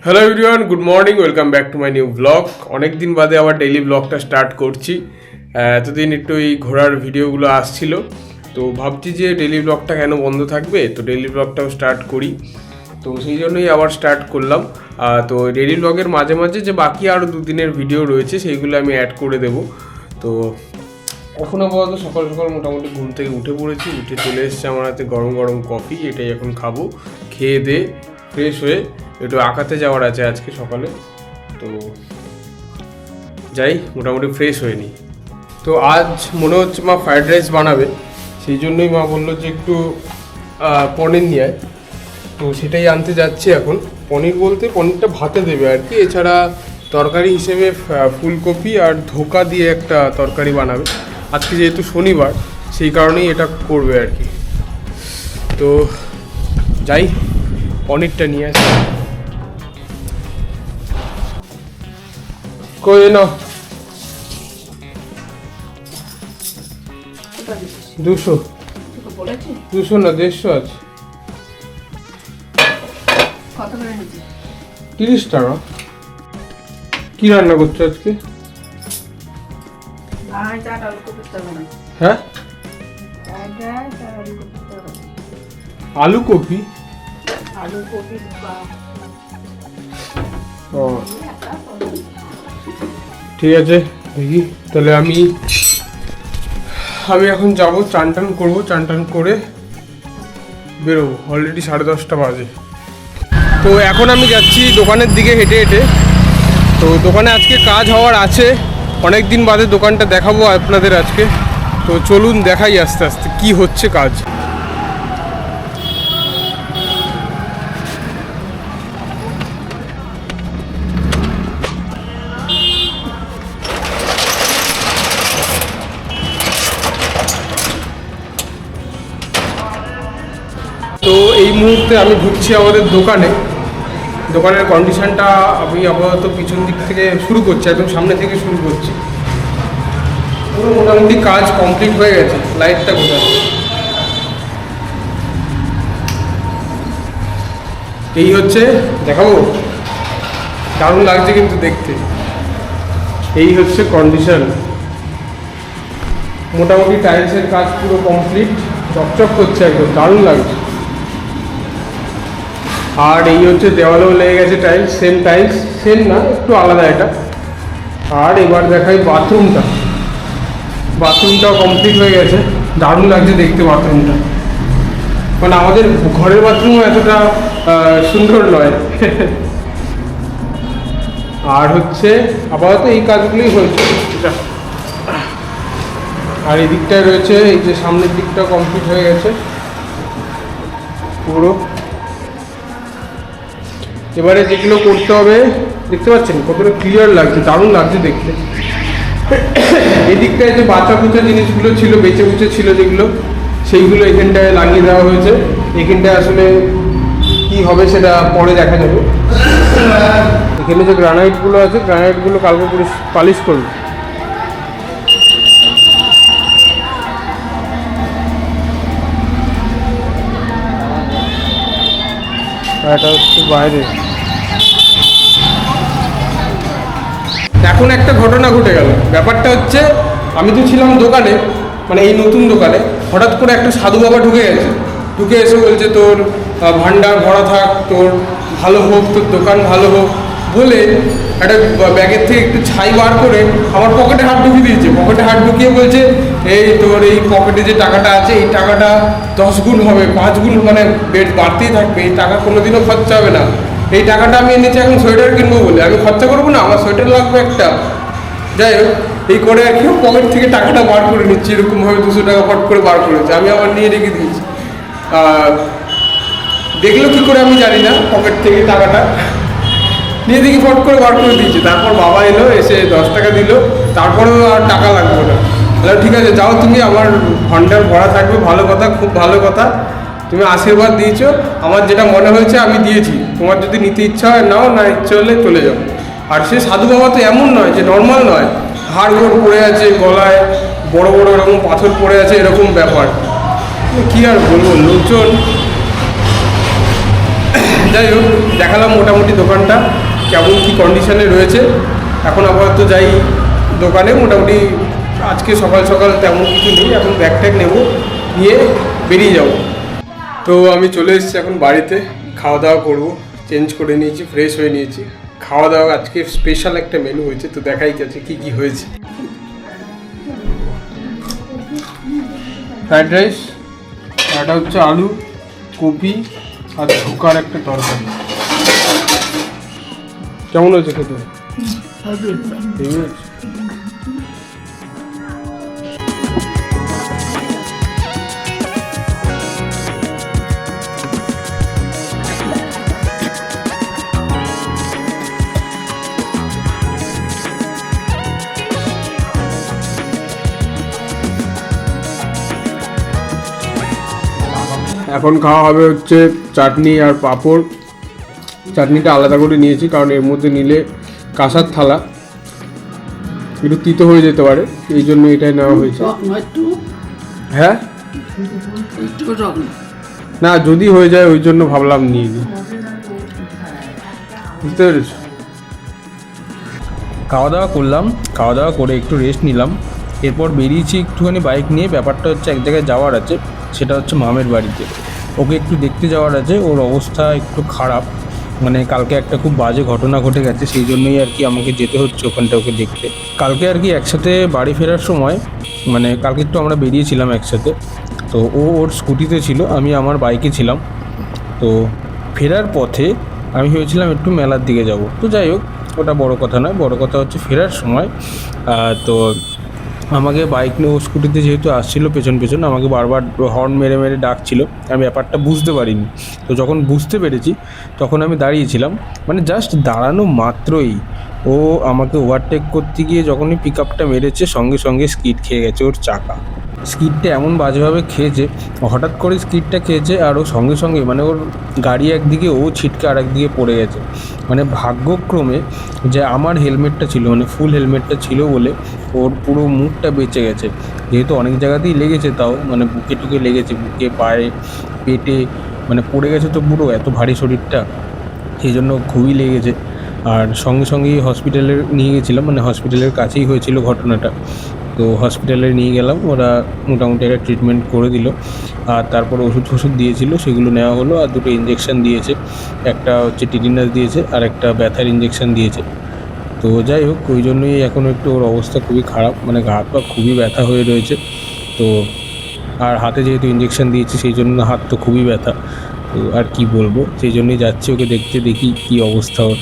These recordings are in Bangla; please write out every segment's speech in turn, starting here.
Hello everyone, good morning, welcome back to my new blog. অনেক দিন বাদে আবার ডেইলি ব্লগটা স্টার্ট করছি। এতদিন একটু এই ঘোরার ভিডিওগুলো আসছিল, তো ভাবছি যে ডেইলি ব্লগটা কেন বন্ধ থাকবে, তো ডেইলি ব্লগটাও স্টার্ট করি। তো সেই জন্যই আবার স্টার্ট করলাম। তো ডেইলি ব্লগের মাঝে মাঝে যে বাকি আরও দুদিনের ভিডিও রয়েছে সেইগুলো আমি অ্যাড করে দেবো। তো এখন আপাতত সকাল সকাল মোটামুটি ঘুম থেকে উঠে পড়েছি, উঠে চলে এসেছে আমার হাতে গরম গরম কফি। এটাই এখন খাবো। খেয়ে দিয়ে ফ্রেশ হয়ে একটু আঁকাতে যাওয়ার আছে আজকে সকালে, তো যাই মোটামুটি ফ্রেশ হয়ে নিই। তো আজ মনে হচ্ছে মা ফ্রায়েড রাইস বানাবে, সেই জন্যই মা বললো যে একটু পনির নিয়ে আয়। তো সেটাই আনতে যাচ্ছি এখন। পনির বলতে পনিরটা ভাতে দেবে আর কি, এছাড়া তরকারি হিসেবে ফুলকপি আর ধোকা দিয়ে একটা তরকারি বানাবে। আজকে যেহেতু শনিবার, সেই কারণেই এটা করবে আর কি। তো যাই পনিরটা নিয়ে আসি। কই না 200 না 150 আছে। 30 টাকা। কি রান্না করছো আজকে? হ্যাঁ, আলু কপি। ও ঠিক আছে, দেখি তাহলে আমি এখন যাবো, চান টান করবো, চান টান করে বেরোবো। অলরেডি 10:30 বাজে। তো এখন আমি যাচ্ছি দোকানের দিকে হেঁটে হেঁটে। তো দোকানে আজকে কাজ হওয়ার আছে, অনেক দিন বাদে দোকানটা দেখাবো আপনাদের আজকে। তো চলুন দেখাই আস্তে আস্তে কি হচ্ছে কাজ। তো এই মুহূর্তে আমি ঢুকছি আমাদের দোকানের কন্ডিশনটা আমি আপাতত পিছন দিক থেকে শুরু করছি, একদম সামনে থেকে শুরু করছি। পুরো মোটামুটি কাজ কমপ্লিট হয়ে গেছে। লাইটটা কোথায়? এই হচ্ছে, দেখাবো, দারুণ লাগছে কিন্তু দেখতে। এই হচ্ছে কন্ডিশন। মোটামুটি টাইলসের কাজ পুরো কমপ্লিট, চকচক করছে, একদম দারুণ লাগছে। আর এই হচ্ছে দেওয়ালেও লেগে গেছে টাইলস, সেম টাইলস, সেম না একটু আলাদা এটা। আর এবার দেখাই বাথরুমটাও কমপ্লিট হয়ে গেছে, দারুণ লাগছে দেখতে বাথরুমটা। মানে আমাদের ঘরের বাথরুমও এতটা সুন্দর নয়। আর হচ্ছে আপাতত এই কাজগুলোই হয়েছে। আর এই দিকটায় রয়েছে, এই যে সামনের দিকটা কমপ্লিট হয়ে গেছে পুরো। এবারে যেগুলো করতে হবে, দেখতে পাচ্ছেন কতটা ক্লিয়ার লাগছে, দারুণ লাগছে দেখতে। এই দিকটায় যে বাঁচা কুচা জিনিসগুলো ছিল, বেঁচে বুচে ছিল যেগুলো, সেইগুলো এখানটায় লাগিয়ে দেওয়া হয়েছে। এখানটায় আসলে কি হবে সেটা পরে দেখা যাবে। এখানে যে গ্রানাইটগুলো আছে, গ্রানাইটগুলো কালকে পালিশ করবে। এটা হচ্ছে বাইরে। এখন একটা ঘটনা ঘটে গেল। ব্যাপারটা হচ্ছে, আমি তো ছিলাম দোকানে, মানে এই নতুন দোকানে। হঠাৎ করে একটা সাধু বাবা ঢুকে এসে বলছে তোর ভান্ডার ভরা থাক, তোর ভালো হোক, তোর দোকান ভালো হোক বলে একটা ব্যাগের থেকে একটু ছাই বার করে আমার পকেটে হাত ঢুকিয়ে বলছে, এই তোর এই পকেটে যে টাকাটা আছে, এই টাকাটা 10 গুণ হবে, 5 গুণ, মানে বেড বাড়তেই থাকবে, এই টাকা কোনোদিনও খরচা হবে না। এই টাকাটা আমি এনেছি এখন সোয়েটার কিনবো বলে, আমি খরচা করবো না, আমার সোয়েটার লাগবে একটা। যাই হোক, এই করে আর কি পকেট থেকে টাকাটা বার করে নিচ্ছি, এরকমভাবে 200 টাকা ফট করে বার করেছে। আমি আবার নিয়ে রেখে দিয়েছি। দেখলো কি করে আমি জানি না, পকেট থেকে টাকাটা নিয়ে দেখি ফট করে বার করে দিয়েছে। তারপর বাবা এলো, এসে 10 টাকা দিল, তারপরেও আর টাকা লাগবে না। তাহলে ঠিক আছে, যাও তুমি, আমার ভান্ডার ভরা থাকবে, ভালো কথা, খুব ভালো কথা, তুমি আশীর্বাদ দিয়েছো, আমার যেটা মনে হয়েছে আমি দিয়েছি, তোমার যদি নিতে ইচ্ছা হয় নাও, না ইচ্ছা হলে চলে যাও। আর সে সাধু বাবা তো এমন নয় যে নর্মাল নয়, হাড়গোড় পড়ে আছে, গলায় বড় বড় এরকম পাথর পড়ে আছে, এরকম ব্যাপার। কি আর বলবো, লোকজন যাই হোক, দেখালাম মোটামুটি দোকানটা কেমন কী কন্ডিশনে রয়েছে। এখন আপাতত যাই দোকানে, মোটামুটি আজকে সকাল সকাল তেমন কিছু নেই, এখন ব্যাগ ট্যাগ নেবো, নিয়ে বেরিয়ে যাব। তো আমি চলে এসেছি এখন বাড়িতে, খাওয়া দাওয়া করবো, চেঞ্জ করে নিয়েছি, ফ্রেশ হয়ে নিয়েছি। খাওয়া দাওয়া আজকে স্পেশাল একটা মেনু হয়েছে, তো দেখাই গেছে কী কী হয়েছে। ফ্রাইড রাইস, এটা হচ্ছে আলু, কপি আর ঝোকার একটা তরকারি। কেমন হয়েছে খেতে? এখন খাওয়া হবে হচ্ছে চাটনি আর পাঁপড়। চাটনিটা আলাদা করে নিয়েছি, কারণ এর মধ্যে নিলে কাঁসার থালা একটু তিতো হয়ে যেতে পারে, এই জন্য এটাই নেওয়া হয়েছে। হ্যাঁ না, যদি হয়ে যায় ওই জন্য ভাবলাম নিয়ে নিই, বুঝতে পেরেছ। খাওয়া দাওয়া করলাম, খাওয়া দাওয়া করে একটু রেস্ট নিলাম, এরপর বেরিয়েছি একটুখানি বাইক নিয়ে। ব্যাপারটা হচ্ছে এক জায়গায় যাওয়ার আছে, সেটা হচ্ছে মামের বাড়িতে। ওকে একটু দেখতে যাওয়ার আছে, ওর অবস্থা একটু খারাপ, মানে কালকে একটা খুব বাজে ঘটনা ঘটে গেছে, সেই জন্যই আর কি আমাকে যেতে হচ্ছে ওখানটা ওকে দেখতে। কালকে আর কি একসাথে বাড়ি ফেরার সময়, মানে কালকে একটু আমরা বেরিয়েছিলাম একসাথে, তো ও ওর স্কুটিতে ছিল, আমি আমার বাইকে ছিলাম। তো ফেরার পথে আমি ভেবেছিলাম একটু মেলার দিকে যাব, তো যাই হোক ওটা বড় কথা নয়, বড় কথা হচ্ছে ফেরার সময় তো আমাকে বাইক নিয়ে ও স্কুটিতে যেহেতু আসছিলো পেছন পেছন, আমাকে বারবার হর্ন মেরে মেরে ডাকছিল। আমি ব্যাপারটা বুঝতে পারিনি, তো যখন বুঝতে পেরেছি তখন আমি দাঁড়িয়েছিলাম, মানে জাস্ট দাঁড়ানো মাত্রই ও আমাকে ওভারটেক করতে গিয়ে যখনই পিক আপটা মেরেছে, সঙ্গে সঙ্গে স্কিড খেয়ে গেছে ওর চাকা। স্কিডটা এমন বাজেভাবে খেয়েছে, হঠাৎ করে স্কিডটা খেয়েছে, আর ও সঙ্গে সঙ্গে মানে ওর গাড়ি একদিকে, ও ছিটকে আর একদিকে পড়ে গেছে। মানে ভাগ্যক্রমে যে আমার হেলমেটটা ছিল, মানে ফুল হেলমেটটা ছিল বলে ওর পুরো মুখটা বেঁচে গেছে। যেহেতু অনেক জায়গাতেই লেগেছে, তাও মানে বুকে টুকে লেগেছে, বুকে পায়ে পেটে, মানে পড়ে গেছে তো পুরো, এত ভারী শরীরটা, সেই জন্য খুবই লেগেছে। আর সঙ্গে সঙ্গেই হসপিটালে নিয়ে গেছিলাম, মানে হসপিটালের কাছেই হয়েছিল ঘটনাটা, তো হসপিটালে নিয়ে গেলাম, ওরা মোটামুটি একটা ট্রিটমেন্ট করে দিল, আর তারপর ওষুধ ফষুধ দিয়েছিল, সেগুলো নেওয়া হলো, আর দুটো ইঞ্জেকশান দিয়েছে, একটা হচ্ছে টিটিনাস দিয়েছে আর একটা ব্যথার ইঞ্জেকশান দিয়েছে। তো যাই হোক, ওই জন্যই এখন একটু ওর অবস্থা খুবই খারাপ, মানে গা হাত পা খুবই ব্যথা হয়ে রয়েছে। তো আর হাতে যেহেতু ইঞ্জেকশান দিয়েছি, সেই জন্য হাত তো খুবই ব্যথা, তো আর কি বলবো, সেই জন্যই যাচ্ছি ওকে দেখতে, দেখি কী অবস্থা ওর।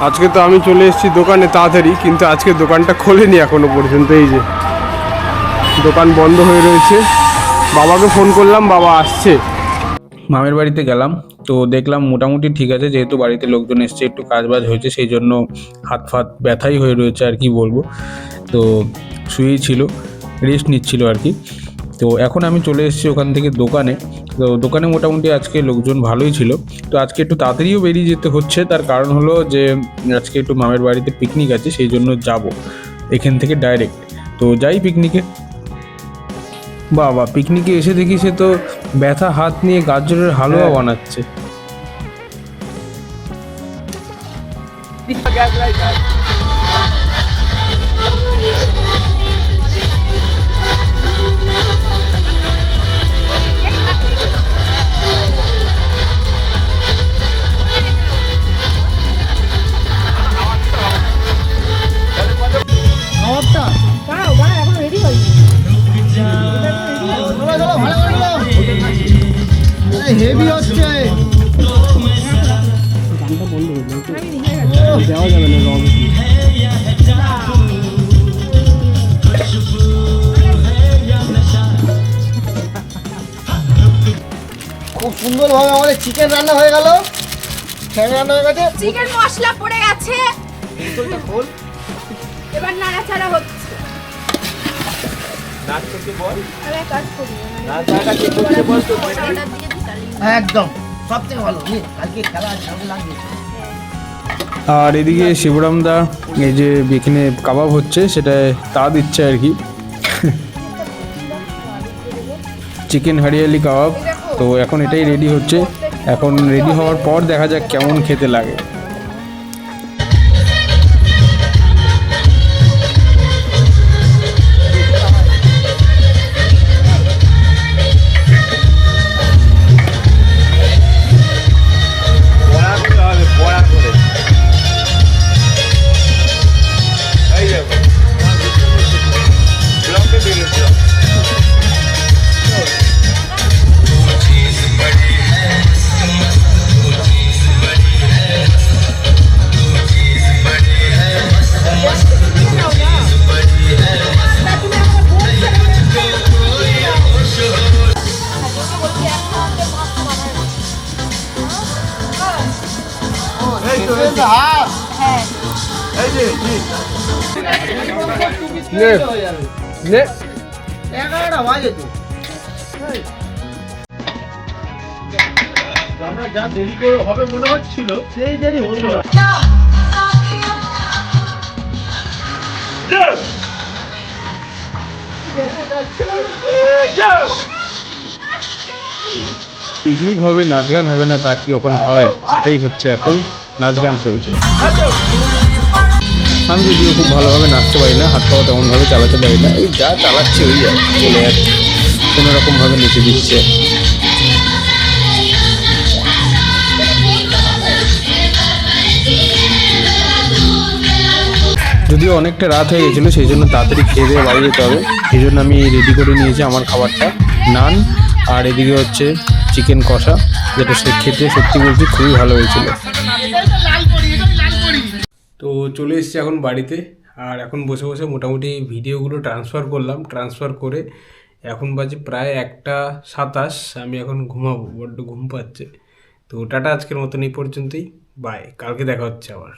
আজকে তো আমি চলে এসেছি দোকানে তাড়াতাড়ি, কিন্তু আজকে দোকানটা খোলেনি এখনো পর্যন্ত, এই যে দোকান বন্ধ হয়ে রয়েছে। বাবাকে ফোন করলাম, বাবা আসছে। মামের বাড়িতে গেলাম, তো দেখলাম মোটামুটি ঠিক আছে, যেহেতু বাড়িতে লোকজন এসছে, একটু কাজবাজ হয়েছে, সেই জন্য হাত ফাত ব্যথাই হয়ে রয়েছে আর কি বলবো। তো শুয়েই ছিল, রেস্ট নিচ্ছিল আর কি। তো এখন আমি চলে এসেছি ওখান থেকে দোকানে। তো দোকানে মোটামুটি আজকে লোকজন ভালোই ছিল, তো আজকে একটু তাড়াতাড়িও বেরিয়ে যেতে হচ্ছে, তার কারণ হলো যে আজকে একটু মামের বাড়িতে পিকনিক আছে, সেই জন্য যাব এখান থেকে ডাইরেক্ট। তো যাই পিকনিকে। বাবা, পিকনিকে এসে দেখি সে তো ব্যথা হাত নিয়ে গাজরের হালুয়া বানাচ্ছে। হেভি হচ্ছে, দেওয়া যাবে না রং। খুব সুন্দরভাবে আমাদের চিকেন রান্না হয়ে গেল, রান্না হয়ে গেছে, চিকেন মশলা পড়ে গেছে, বোতলটা খোল, এবার নাড়াচাড়া হচ্ছে। একদম সব থেকে ভালো। আজকে খেলা লাগবে। আর এদিকে শিবরামদা এই যে এখানে কাবাব হচ্ছে, সেটা তা দিচ্ছে আর কি। চিকেন হরিয়ালি কাবাব। তো এখন এটাই রেডি হচ্ছে, এখন রেডি হওয়ার পর দেখা যাক কেমন খেতে লাগে। এগারোটা বাজে তো। আমরা যা দেরি করে হবে মনে হচ্ছিল সেই দেরি হলো না। পিকনিক হবে, নাচ গান হবে না, তা কি ওখানে হয়? সেটাই হচ্ছে এখন, নাচ গান চলছে। আমি যদিও খুব ভালোভাবে নাচতে পারি না, হাত পাওয়া তেমনভাবে চালাতে পারি না, ওই যা চালাচ্ছে ওই আর চলে যাচ্ছে, কোনো রকমভাবে নেচে দিচ্ছে। যদিও অনেকটা রাত হয়ে গেছিলো, সেই জন্য তাড়াতাড়ি খেয়ে দিয়ে বাড়ি যেতে হবে, সেই জন্য আমি রেডি করে নিয়েছি আমার খাবারটা, নান আর এদিকে হচ্ছে চিকেন কষা, যেটা সে খেতে সত্যি বলছি খুবই ভালো হয়েছিল। তো চলে এসেছি এখন বাড়িতে, আর এখন বসে বসে মোটামুটি ভিডিওগুলো ট্রান্সফার করলাম, ট্রান্সফার করে এখন বাজে প্রায় 1:27, আমি এখন ঘুমাবো, বড্ড ঘুম পাচ্ছে। তো টাটা, আজকের মতন এই পর্যন্তই, বাই, কালকে দেখা হচ্ছে আবার।